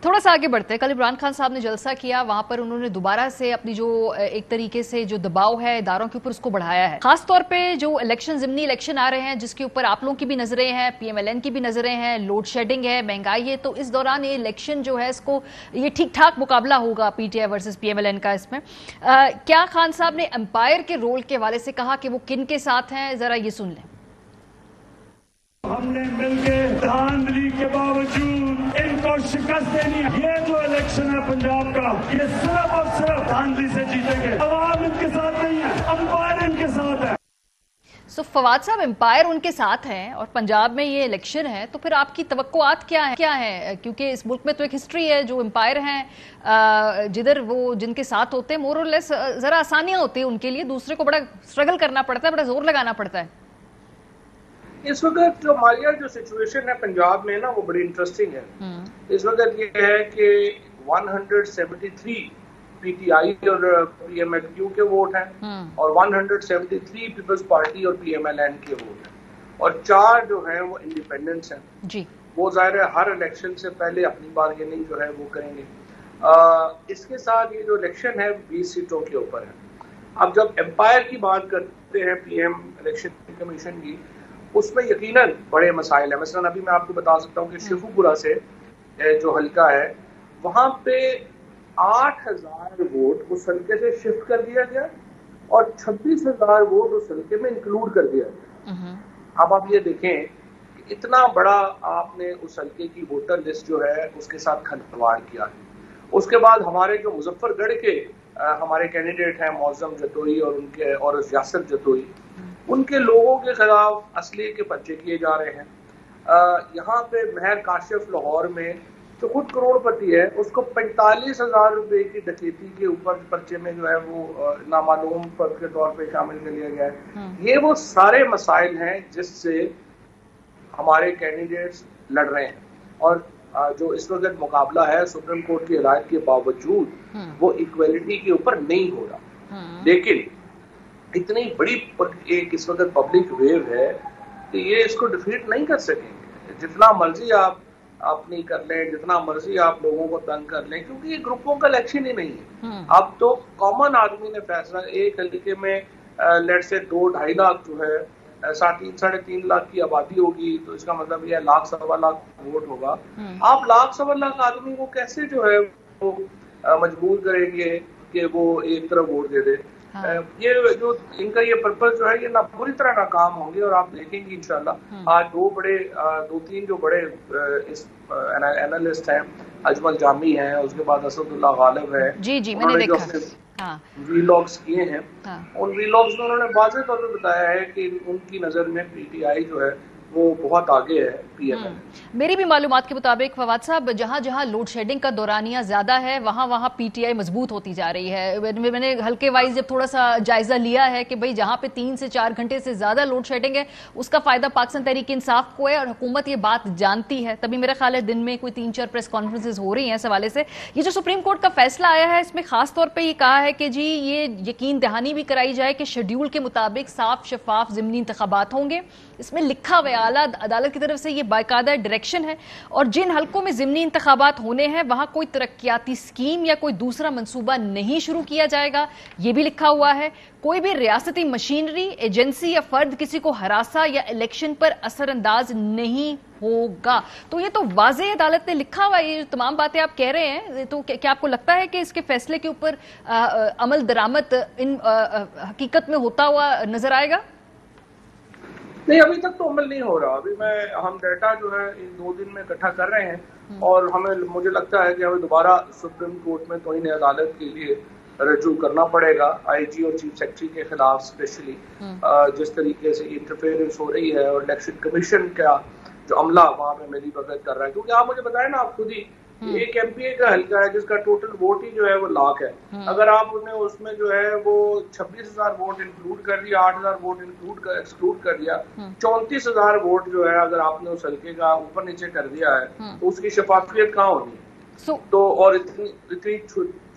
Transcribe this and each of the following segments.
थोड़ा सा आगे बढ़ते हैं। कल इमरान खान साहब ने जलसा किया, वहां पर उन्होंने दोबारा से अपनी जो एक तरीके से जो दबाव है इदारों के ऊपर उसको बढ़ाया है। खास तौर पे जो इलेक्शन, ज़िमनी इलेक्शन आ रहे हैं जिसके ऊपर आप लोगों की भी नजरें हैं, पीएमएलएन की भी नजरें हैं, लोड शेडिंग है, महंगाई है, तो इस दौरान ये इलेक्शन जो है इसको ये ठीक ठाक मुकाबला होगा पीटीआई वर्सेस पीएमएलएन का। इसमें क्या खान साहब ने एम्पायर के रोल के हवाले से कहा कि वो किन के साथ हैं, जरा ये सुन लें। हमने मिलकर धांधली के बावजूद इनको शिकस्त देनी है। ये जो इलेक्शन है पंजाब का, ये सिर्फ और सिर्फ धांधली से जीतेंगे। अवाम इनके साथ नहीं है, अंपायर इनके साथ है। सो फवाद साहब, एम्पायर उनके साथ हैं और पंजाब में ये इलेक्शन है, तो फिर आपकी तवक्कुआत क्या है? क्योंकि इस मुल्क में तो एक हिस्ट्री है, जो एम्पायर हैं जिधर वो जिनके साथ होते हैं मोर और लेस जरा आसानियां होती है उनके लिए, दूसरे को बड़ा स्ट्रगल करना पड़ता है, बड़ा जोर लगाना पड़ता है। इस वक्त जो हमारे यहाँ जो सिचुएशन है पंजाब में ना, वो बड़ी इंटरेस्टिंग है। इस वक्त ये है कि 173 पीटीआई और पीएमएलक्यू के वोट हैं और 173 पीपल्स पार्टी और पीएमएलएन के वोट हैं और 4 जो हैं वो इंडिपेंडेंट्स हैं जी। वो जाहिर है हर इलेक्शन से पहले अपनी बारगेनिंग जो है वो करेंगे। इसके साथ ये जो इलेक्शन है 20 सीटों के ऊपर है। अब जब एम्पायर की बात करते हैं पीएम इलेक्शन कमीशन की, उसमें यकीनन बड़े मसाइल हैं। मसलन अभी मैं आपको बता सकता हूँ कि शेखुपुरा से जो हल्का है वहां पे 8000 वोट उस हल्के से शिफ्ट कर दिया गया और 26,000 वोट उस हल्के में इंक्लूड कर दिया गया। अब आप ये देखें कि इतना बड़ा आपने उस हल्के की वोटर लिस्ट जो है उसके साथ खिलवाड़ किया है। उसके बाद हमारे जो मुजफ्फरगढ़ के हमारे कैंडिडेट हैं मौजम जतोई और यासर जतोई, उनके लोगों के खिलाफ असली के पर्चे किए जा रहे हैं। यहाँ पे महर काशिफ लाहौर में जो खुद करोड़पति है, उसको 45,000 रुपए की डकैती के ऊपर पर्चे में जो है वो नामालूम फर्द के तौर पे शामिल कर लिया गया है। ये वो सारे मसाइल हैं जिससे हमारे कैंडिडेट्स लड़ रहे हैं और जो इस वक्त मुकाबला है सुप्रीम कोर्ट की हिदायत के बावजूद वो इक्वलिटी के ऊपर नहीं हो रहा। लेकिन इतनी बड़ी एक इस वक्त पब्लिक वेव है कि ये इसको डिफीट नहीं कर सकेंगे। जितना मर्जी आप अपनी कर लें, जितना मर्जी आप लोगों को तंग कर लें, क्योंकि ये ग्रुपों का इलेक्शन ही नहीं है। अब तो कॉमन आदमी ने फैसला, एक हल्के में लेट से 2-2.5 लाख जो है 3-3.5 लाख की आबादी होगी, तो इसका मतलब यह 1-1.25 लाख वोट होगा। आप 1-1.25 लाख आदमी को कैसे जो है वो मजबूर करेंगे कि वो एक तरफ वोट दे दे। ये जो इनका ये पर्पस जो है ये ना पूरी तरह नाकाम होंगे और आप देखेंगे इंशाल्लाह। आज 2-3 जो बड़े इस एनालिस्ट हैं, अजमल जामी हैं, उसके बाद असदुल्लाह गालिब है जी मैंने देखा वीलॉग्स किए हैं। उन वीलॉग्स में उन्होंने वाज़ेह तौर पे बताया है कि उनकी नजर में पीटीआई जो है वो बहुत आगे है पीएमएल। मेरी भी मालूमात के मुताबिक फवाद साहब, जहां जहां लोड शेडिंग का दौरानिया ज्यादा है वहां वहां पीटीआई मजबूत होती जा रही है। मैंने हल्के वाइज जब थोड़ा सा जायजा लिया है कि भाई जहां पे 3 से 4 घंटे से ज्यादा लोड शेडिंग है उसका फायदा पाकिस्तान तहरीक इंसाफ को है और हुकूमत ये बात जानती है। तभी मेरा ख्याल है दिन में कोई 3-4 प्रेस कॉन्फ्रेंसेज हो रही हैं इस हवाले से। ये जो सुप्रीम कोर्ट का फैसला आया है इसमें खास तौर पर यह कहा है कि जी ये यकीन दहानी भी कराई जाए कि शेड्यूल के मुताबिक साफ शफाफ ज़िमनी इंतखाबात होंगे। इसमें लिखा हुआ आला अदालत की तरफ से ये बाकायदा डायरेक्शन है और जिन हलकों में ज़िमनी इंतखाबात होने हैं वहां कोई तरक्याती स्कीम या कोई दूसरा मंसूबा नहीं शुरू किया जाएगा, ये भी लिखा हुआ है। कोई भी रियासती मशीनरी, एजेंसी या फर्द किसी को हरासा या इलेक्शन पर असरअंदाज नहीं होगा। तो ये तो वाज़ेह अदालत ने लिखा हुआ है। ये तमाम बातें आप कह रहे हैं, तो क्या आपको लगता है कि इसके फैसले के ऊपर अमल दरामद इन हकीकत में होता हुआ नजर आएगा? नहीं, अभी तक तो अमल नहीं हो रहा। अभी हम डाटा जो है इन 2 दिन में इकट्ठा कर रहे हैं और मुझे लगता है कि हमें दोबारा सुप्रीम कोर्ट में तौहीन अदालत के लिए रजू करना पड़ेगा आईजी और चीफ सेक्रेटरी के खिलाफ, स्पेशली जिस तरीके से इंटरफेरेंस हो रही है और इलेक्शन कमीशन का जो अमला वहां पे मिली भगत कर रहा है। क्योंकि आप मुझे बताएं ना, आप खुद ही एक एमपीए का हल्का है जिसका टोटल वोट ही जो है वो लाख है। अगर आप उन्हें उसमें जो है वो 26,000 वोट इंक्लूड कर दिया, 8,000 वोट एक्सक्लूड कर दिया, 34,000 वोट जो है अगर आपने उस हल्के का ऊपर नीचे कर दिया है तो उसकी शफाफियत कहाँ होनी है? तो और इतनी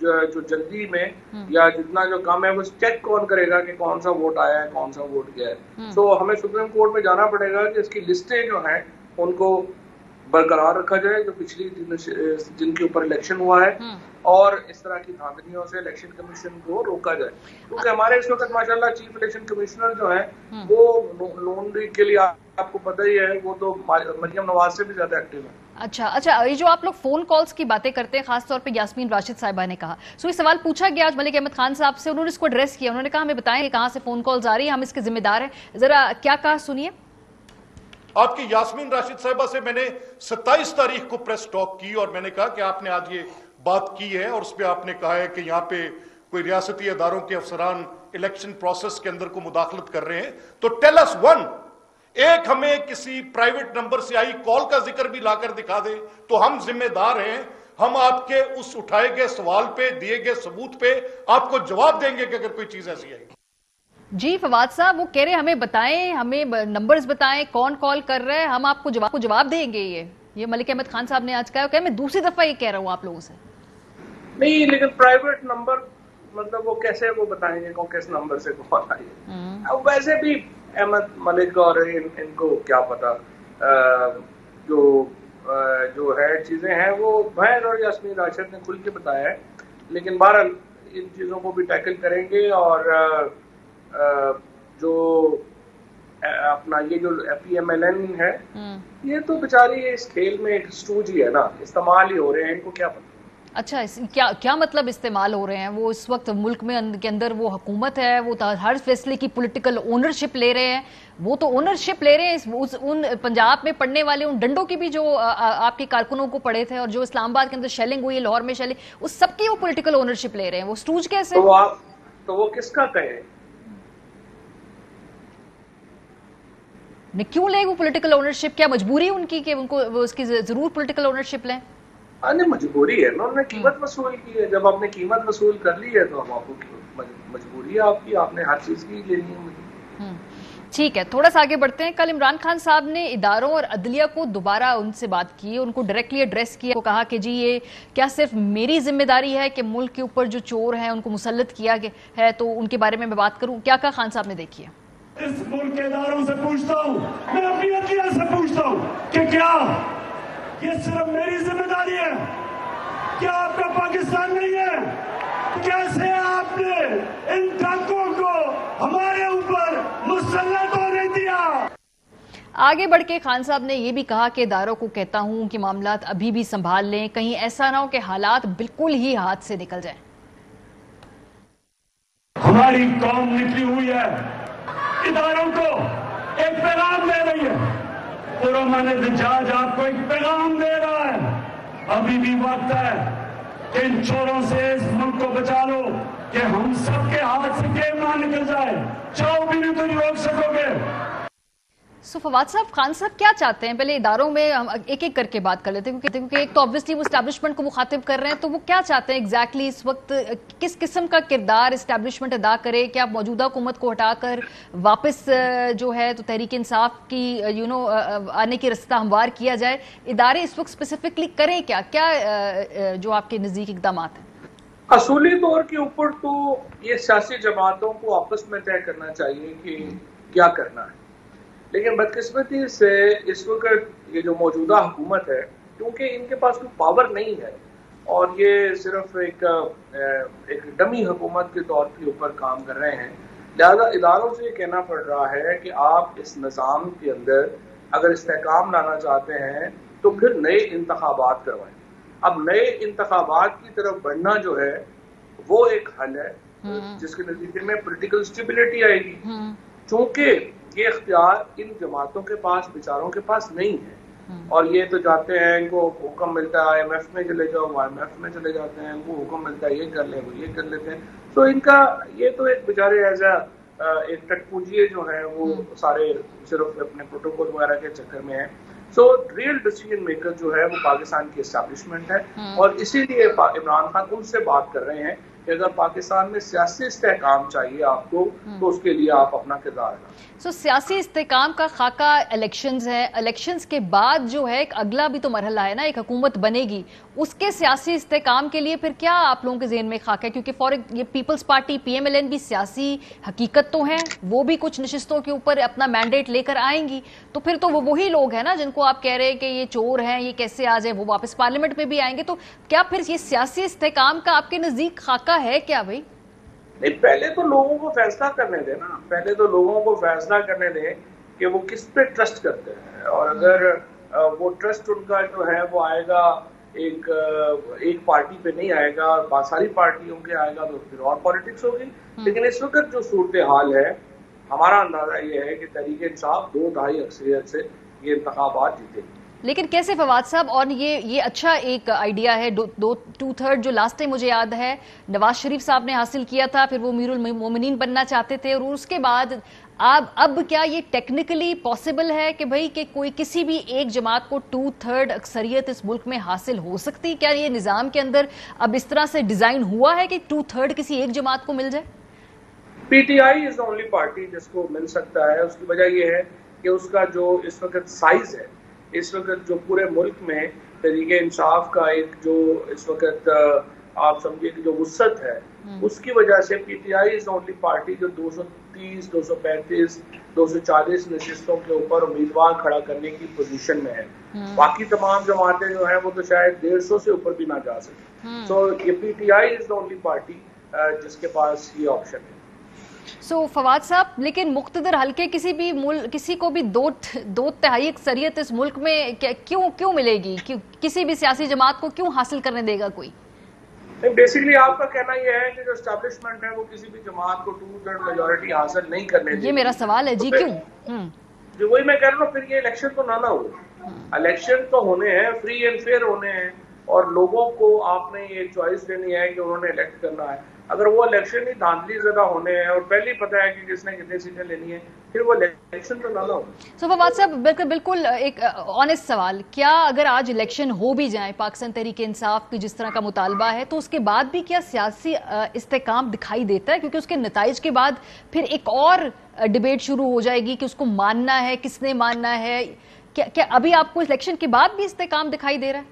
जो जल्दी में या जितना जो कम है वो चेक कौन करेगा कि कौन सा वोट आया है, कौन सा वोट गया है? तो हमें सुप्रीम कोर्ट में जाना पड़ेगा कि इसकी लिस्टें जो हैं उनको बरकरार रखा जाए जो पिछली जिनके ऊपर इलेक्शन हुआ है, और इस तरह की धांधलियों से इलेक्शन कमीशन को रोका जाए। क्योंकि हमारे इस वक्त माशाल्लाह चीफ इलेक्शन कमिश्नर जो है वो लोन के लिए आपको पता ही है, वो तो मरियम नवाज से भी ज्यादा एक्टिव है। अच्छा, ये जो आप लोग फोन कॉल्स की बातें करते हैं, खासतौर पे यास्मीन राशिद साहिबा ने कहा, सो ये सवाल पूछा गया आज मलिक अहमद खान साहब से, उन्होंने इसको एड्रेस किया, उन्होंने कहा हमें बताएं कि कहां से फोन कॉल्स आ रही है, हम इसके जिम्मेदार हैं। जरा क्या कहा सुनिए। आपकी यास्मीन राशिद साहिबा से मैंने 27 तारीख को प्रेस टॉक की और मैंने कहा कि आपने आज ये बात की है और उस पर आपने कहा है कि यहाँ पे कोई रियासती अदारों के अफसरान इलेक्शन प्रोसेस के अंदर को मुदाखलत कर रहे हैं, तो टेल अस वन, एक हमें किसी प्राइवेट नंबर से आई कॉल का जिक्र भी लाकर दिखा दे तो हम जिम्मेदार हैं, हम आपके उस उठाए गए सवाल पे, दिए गए सबूत पे आपको जवाब देंगे कि अगर कोई चीज ऐसी आई। जी फवाद साहब, वो कह रहे हमें बताएं, हमें नंबर्स बताएं, कौन कॉल कर रहा है, हम आपको जवाब देंगे। ये मलिक अहमद खान साहब ने आज कहा, मैं दूसरी दफा ये कह रहा हूँ आप लोगों से। नहीं, लेकिन प्राइवेट नंबर मतलब वो कैसे वो बताएंगे कौन किस नंबर से कॉल आई है। अब वैसे भी अहमद मलिक और इनको क्या पता, जो है चीजें हैं वो बहन और यास्मीन राशिद ने खुल के बताया है, लेकिन बहरहाल इन चीजों को भी टैकल करेंगे। और जो अपना ये जो PMLN है, ये तो बेचारी इस खेल में एक स्टूज ही है ना, इस्तेमाल ही हो रहे हैं, इनको क्या पता। अच्छा, क्या मतलब इस्तेमाल हो रहे हैं? वो इस वक्त मुल्क में के अंदर वो हुकूमत है, वो हर फैसले की पॉलिटिकल ओनरशिप ले रहे हैं, वो तो ओनरशिप ले रहे हैं उन पंजाब में पड़ने वाले उन डंडों की भी जो आपके कारकुनों को पड़े थे, और जो इस्लामाबाद के अंदर शेलिंग हुई, लाहौर में शेलिंग, उस सबकी वो पॉलिटिकल ओनरशिप ले रहे हैं। वो स्टूज कैसे? तो वो किसका कहे? क्यों ले वो पॉलिटिकल ओनरशिप? क्या मजबूरी उनकी कि उनको उसकी जरूर पॉलिटिकल ओनरशिप लें? नहीं, मजबूरी है ना, उन्होंने कीमत वसूल की है। जब आपने कीमत वसूल कर ली है तो अब आपको मजबूरी है आपकी, आपने हर चीज की लेनी है। ठीक है, थोड़ा सा आगे बढ़ते हैं। कल इमरान खान साहब ने इदारों और अदलिया को दोबारा उनसे बात की, उनको डायरेक्टली एड्रेस किया, कहा कि जी ये क्या सिर्फ मेरी जिम्मेदारी है कि मुल्क के ऊपर जो चोर हैं उनको मुसल्लत किया गया है, तो उनके बारे में मैं बात करूं। क्या कहा खान साहब ने, देखिए। इस मुल्क के इदारों से पूछता हूँ, मैं अपनी अदलिया से पूछता हूँ कि क्या ये सिर्फ मेरी जिम्मेदारी है? क्या आपका पाकिस्तान नहीं है? कैसे आपने इन डाकुओं को हमारे ऊपर मुसल्लत होने दिया? आगे बढ़ के खान साहब ने यह भी कहा कि इदारों को कहता हूं कि मामलात अभी भी संभाल लें, कहीं ऐसा ना हो कि हालात बिल्कुल ही हाथ से निकल जाएं। हमारी कौम निकली हुई है, इदारों को एक पैगाम दे रही है, जज आपको एक पैगाम दे रहा है, अभी भी वक्त है कि इन चोरों से इस मुल्क को बचा लो कि हम सबके हाथ से गेम ना निकल जाए, चाहो भी नहीं तो रोक सकोगे। फवाद साहब, खान साहब क्या चाहते हैं? पहले इदारों में हम एक एक करके बात कर लेते हैं, क्योंकि एक तो ऑब्वियसली वो एस्टैब्लिशमेंट को मुखातिब कर रहे हैं, तो वो क्या चाहते हैं एग्जैक्टली इस वक्त? किस किस्म का किरदार एस्टैब्लिशमेंट अदा करे? क्या मौजूदा हुकूमत को हटाकर वापस जो है तो तहरीक इंसाफ की आने की रास्ता हमवार किया जाए? इदारे इस वक्त स्पेसिफिकली करें क्या? जो आपके नजदीक इकदाम हैं? असूली तौर के ऊपर तो ये सियासी जमातों को आपस में तय करना चाहिए कि क्या करना है, लेकिन बदकिस्मती से इस वक्त ये जो मौजूदा हुकूमत है, क्योंकि इनके पास कोई पावर नहीं है और ये सिर्फ एक डमी हुकूमत के तौर के ऊपर काम कर रहे हैं, लिहाजा इदारों से ये कहना पड़ रहा है कि आप इस निज़ाम के अंदर अगर इस्तेहकाम लाना चाहते हैं तो फिर नए इंतखाबात करवाएं। अब नए इंतखाबात की तरफ बढ़ना जो है वो एक हल है जिसके नतीजे में पॉलिटिकल स्टेबिलिटी आएगी, चूंकि ये इख्तियार इन जमातों के पास, बेचारों के पास नहीं है। और ये तो जाते हैं, इनको हुक्म मिलता है IMF में चले जाओ, IMF में चले जाते हैं, इनको हुक्म मिलता है ये कर ले, वो ये कर लेते हैं। तो इनका ये तो एक बेचारे ऐसा एक टटपूंजिए जो है वो सारे सिर्फ अपने प्रोटोकॉल वगैरह के चक्कर में है। सो रियल डिसीजन मेकर जो है वो पाकिस्तान की एस्टैब्लिशमेंट है और इसीलिए इमरान खान उनसे बात कर रहे हैं कि अगर पाकिस्तान में सियासी इस्तेहकाम चाहिए आपको तो उसके लिए आप अपना किरदार अदा करें। सियासी इस्तेहकाम का खाका इलेक्शंस है, इलेक्शंस के बाद जो है एक अगला भी तो मरहला है ना, एक हुकूमत बनेगी, उसके सियासी इस्तेहकाम के लिए फिर क्या आप लोगों के ज़हन में खाका है? क्योंकि ये पीपल्स पार्टी PMLN भी सियासी हकीकत तो है, वो भी कुछ नशिस्तों के ऊपर अपना मैंडेट लेकर आएंगी, तो फिर तो वो वही लोग हैं ना जिनको आप कह रहे हैं कि ये चोर हैं, ये कैसे आ जाए, वो वापस पार्लियामेंट में भी आएंगे। तो क्या फिर ये सियासी इस्तेहकाम का आपके नजदीक खाका है क्या भाई? नहीं, पहले तो लोगों को फैसला करने दें ना, पहले तो लोगों को फैसला करने दें कि वो किस पे ट्रस्ट करते हैं, और अगर वो ट्रस्ट उनका जो है वो आएगा एक पार्टी पे नहीं आएगा, सारी पार्टियों के आएगा, तो फिर और पॉलिटिक्स होगी। लेकिन इस वक्त जो सूरत हाल है, हमारा अंदाजा ये है कि तहरीक इंसाफ 2/2 अक्सरियत से ये इंतखाबात जीतेगी। लेकिन कैसे फवाद साहब? और ये अच्छा एक आइडिया है, 2/3 जो लास्ट टाइम मुझे याद है नवाज शरीफ साहब ने हासिल किया था, फिर वो अमीरुल मोमिनीन बनना चाहते थे, और उसके बाद अब क्या ये टेक्निकली पॉसिबल है कि भाई कि कोई किसी भी एक जमात को 2/3 अक्सरियत इस मुल्क में हासिल हो सकती है? क्या ये निजाम के अंदर अब इस तरह से डिजाइन हुआ है कि 2/3 किसी एक जमात को मिल जाए? PTI is the only party जिसको मिल सकता है। उसकी वजह यह है कि उसका जो इस वक्त साइज है, इस वक्त जो पूरे मुल्क में तहरीके इंसाफ का एक जो इस वक्त आप समझिए कि जो वुसअत है, उसकी वजह से PTI is the only party जो 230, 235, 240 नशिस्तों के ऊपर उम्मीदवार खड़ा करने की पोजीशन में है। बाकी तमाम जमातें जो है वो तो शायद 150 से ऊपर भी ना जा सके। तो ये PTI is the only party जिसके पास ये ऑप्शन है। फवाद साहब, लेकिन मुख्तदर हल्के किसी को भी 2/3 अक्सरियत इस मुल्क में क्यों मिलेगी? किसी भी सियासी जमात को क्यों हासिल करने देगा कोई? बेसिकली आपका कहना यह है कि जो एस्टैब्लिशमेंट है वो किसी भी जमात को 2/3 मेजॉरिटी हासिल नहीं करने देगी। ये मेरा सवाल है जी, तो क्यों? जो वही मैं कह रहा हूँ, फिर ये इलेक्शन तो ना हो। इलेक्शन तो होने हैं, फ्री एंड फेयर होने हैं, और लोगों को आपने ये चॉइस देनी है कि उन्होंने इलेक्ट करना है। अगर वो इलेक्शन ही धांधली ज़्यादा होने हैं और पहले ही पता है कि किसने कितनी सीटें लेनी है, फिर वो इलेक्शन तो ना हो। फवाद साहब, बिल्कुल एक ऑनेस्ट सवाल, क्या अगर आज इलेक्शन हो भी जाए, पाकिस्तान तहरीक इंसाफ की जिस तरह का मुतालबा है, तो उसके बाद भी क्या सियासी इस्तेकाम दिखाई देता है? क्योंकि उसके नताइज के बाद फिर एक और डिबेट शुरू हो जाएगी कि उसको मानना है, किसने मानना है। क्या अभी आपको इलेक्शन के बाद भी इस्तेकाम दिखाई दे रहा है?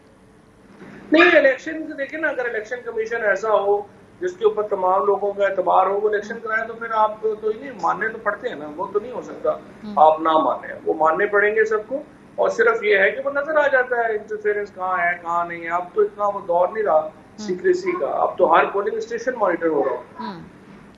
नहीं, इलेक्शन देखिए ना, अगर इलेक्शन कमीशन ऐसा हो जिसके ऊपर तमाम लोगों का एतबार हो, वो इलेक्शन कराए, तो फिर आप तो ही नहीं मानने तो पड़ते हैं ना, वो तो नहीं हो सकता आप ना माने, वो मानने पड़ेंगे सबको। और सिर्फ ये है कि वो नजर आ जाता है इंटरफेरेंस कहाँ है कहाँ नहीं है। अब तो इतना वो दौर नहीं रहा सीक्रेसी का, अब तो हर पोलिंग स्टेशन मॉनिटर हो रहा है।